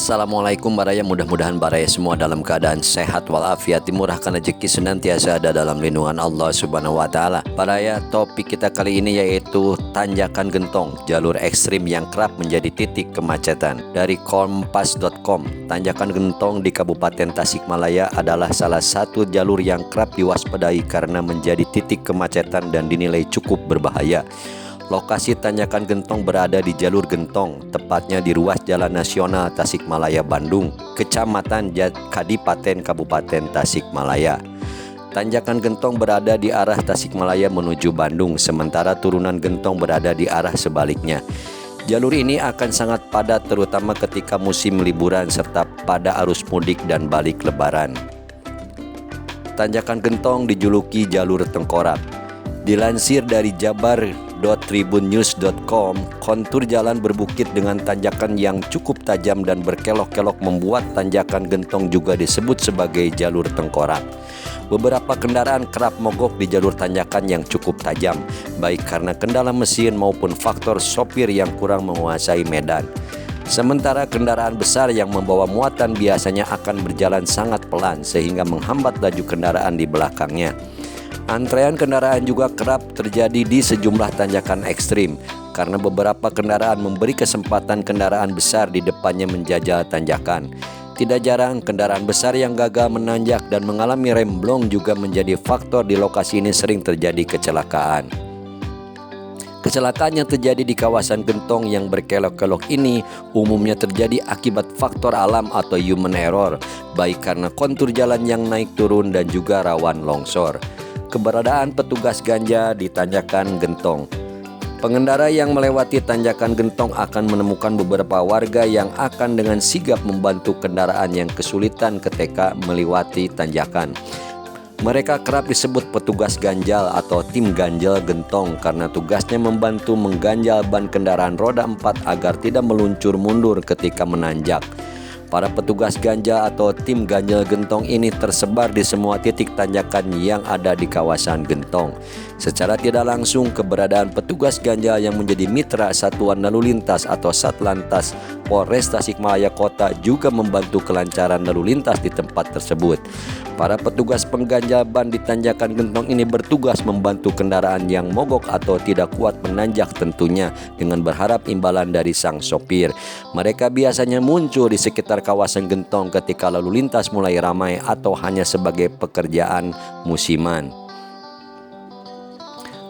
Assalamualaikum Baraya, mudah-mudahan Baraya semua dalam keadaan sehat walafiat, dimurahkan rezeki, senantiasa ada dalam lindungan Allah Subhanahu wa taala. Baraya, topik kita kali ini yaitu tanjakan gentong, jalur ekstrim yang kerap menjadi titik kemacetan. Dari kompas.com, tanjakan gentong di Kabupaten Tasikmalaya adalah salah satu jalur yang kerap diwaspadai karena menjadi titik kemacetan dan dinilai cukup berbahaya. Lokasi tanjakan gentong berada di jalur gentong, tepatnya di ruas Jalan Nasional Tasikmalaya Bandung, Kecamatan Kadipaten Kabupaten Tasikmalaya. Tanjakan gentong berada di arah Tasikmalaya menuju Bandung, sementara turunan gentong berada di arah sebaliknya. Jalur ini akan sangat padat terutama ketika musim liburan serta pada arus mudik dan balik lebaran. Tanjakan gentong dijuluki jalur tengkorak. Dilansir dari jabar.tribunnews.com, kontur jalan berbukit dengan tanjakan yang cukup tajam dan berkelok-kelok membuat tanjakan gentong juga disebut sebagai jalur tengkorak. Beberapa kendaraan kerap mogok di jalur tanjakan yang cukup tajam, baik karena kendala mesin maupun faktor sopir yang kurang menguasai medan. Sementara kendaraan besar yang membawa muatan biasanya akan berjalan sangat pelan sehingga menghambat laju kendaraan di belakangnya. Antrean kendaraan juga kerap terjadi di sejumlah tanjakan ekstrim karena beberapa kendaraan memberi kesempatan kendaraan besar di depannya menjajal tanjakan. Tidak jarang kendaraan besar yang gagal menanjak dan mengalami remblong juga menjadi faktor di lokasi ini sering terjadi kecelakaan. Kecelakaan yang terjadi di kawasan gentong yang berkelok-kelok ini umumnya terjadi akibat faktor alam atau human error, baik karena kontur jalan yang naik turun dan juga rawan longsor. Keberadaan petugas ganja di tanjakan gentong. Pengendara yang melewati tanjakan gentong akan menemukan beberapa warga yang akan dengan sigap membantu kendaraan yang kesulitan ketika melewati tanjakan. Mereka kerap disebut petugas ganjal atau tim ganjal gentong karena tugasnya membantu mengganjal ban kendaraan roda 4 agar tidak meluncur mundur ketika menanjak. Para petugas ganjal atau tim ganjal gentong ini tersebar di semua titik tanjakan yang ada di kawasan gentong. Secara tidak langsung, keberadaan petugas ganjal yang menjadi mitra Satuan Lalu Lintas atau Satlantas Polres Tasikmalaya Kota juga membantu kelancaran lalu lintas di tempat tersebut. Para petugas pengganjal ban di tanjakan gentong ini bertugas membantu kendaraan yang mogok atau tidak kuat menanjak tentunya dengan berharap imbalan dari sang sopir. Mereka biasanya muncul di sekitar kawasan gentong ketika lalu lintas mulai ramai atau hanya sebagai pekerjaan musiman.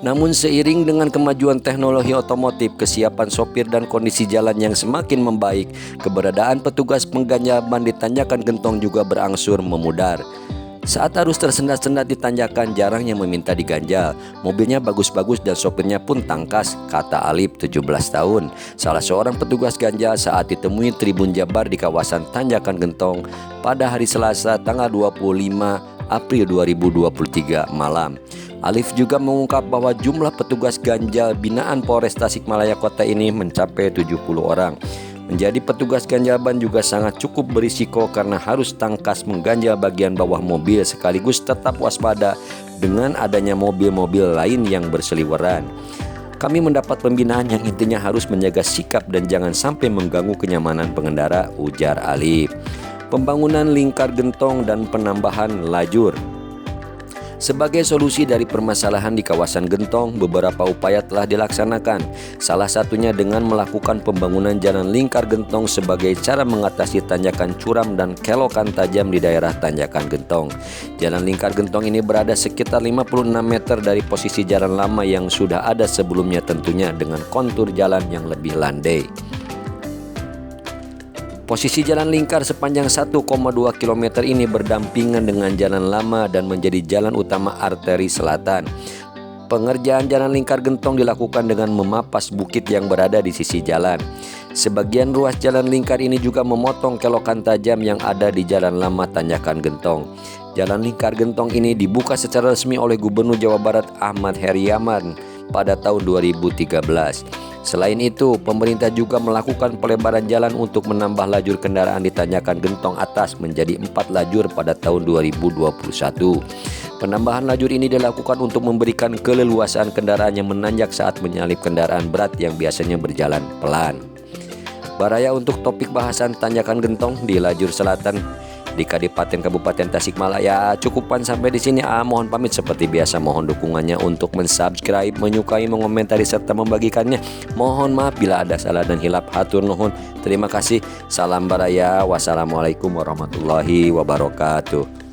Namun seiring dengan kemajuan teknologi otomotif, kesiapan sopir dan kondisi jalan yang semakin membaik, keberadaan petugas pengganjal ban di tanjakan gentong juga berangsur memudar. Saat harus tersendat-sendat di tanjakan, jarang yang meminta diganjal. Mobilnya bagus-bagus dan sopirnya pun tangkas, kata Alip, 17 tahun. Salah seorang petugas ganjal saat ditemui Tribun Jabar di kawasan Tanjakan Gentong pada hari Selasa tanggal 25 April 2023 malam. Alif juga mengungkap bahwa jumlah petugas ganjal binaan Polres Tasikmalaya Kota ini mencapai 70 orang. Menjadi petugas ganjal ban juga sangat cukup berisiko karena harus tangkas mengganjal bagian bawah mobil sekaligus tetap waspada dengan adanya mobil-mobil lain yang berseliweran. Kami mendapat pembinaan yang intinya harus menjaga sikap dan jangan sampai mengganggu kenyamanan pengendara, ujar Alif. Pembangunan lingkar gentong dan penambahan lajur. Sebagai solusi dari permasalahan di kawasan gentong, beberapa upaya telah dilaksanakan. Salah satunya dengan melakukan pembangunan jalan lingkar gentong sebagai cara mengatasi tanjakan curam dan kelokan tajam di daerah tanjakan gentong. Jalan lingkar gentong ini berada sekitar 56 meter dari posisi jalan lama yang sudah ada sebelumnya, tentunya dengan kontur jalan yang lebih landai. Posisi jalan lingkar sepanjang 1,2 km ini berdampingan dengan jalan lama dan menjadi jalan utama arteri selatan. Pengerjaan jalan lingkar gentong dilakukan dengan memapas bukit yang berada di sisi jalan. Sebagian ruas jalan lingkar ini juga memotong kelokan tajam yang ada di jalan lama Tanjakan Gentong. Jalan lingkar gentong ini dibuka secara resmi oleh Gubernur Jawa Barat Ahmad Heriawan pada tahun 2013. Selain itu, pemerintah juga melakukan pelebaran jalan untuk menambah lajur kendaraan di Tanjakan Gentong atas menjadi 4 lajur pada tahun 2021. Penambahan lajur ini dilakukan untuk memberikan keleluasaan kendaraan yang menanjak saat menyalip kendaraan berat yang biasanya berjalan pelan. Baraya untuk topik bahasan tanjakan gentong di lajur selatan di Kadipaten Kabupaten Tasikmalaya. Cukupan sampai di sini. Mohon pamit seperti biasa. Mohon dukungannya untuk mensubscribe, menyukai, mengomentari serta membagikannya. Mohon maaf bila ada salah dan hilap. Hatur nuhun. Terima kasih. Salam baraya. Wassalamualaikum warahmatullahi wabarakatuh.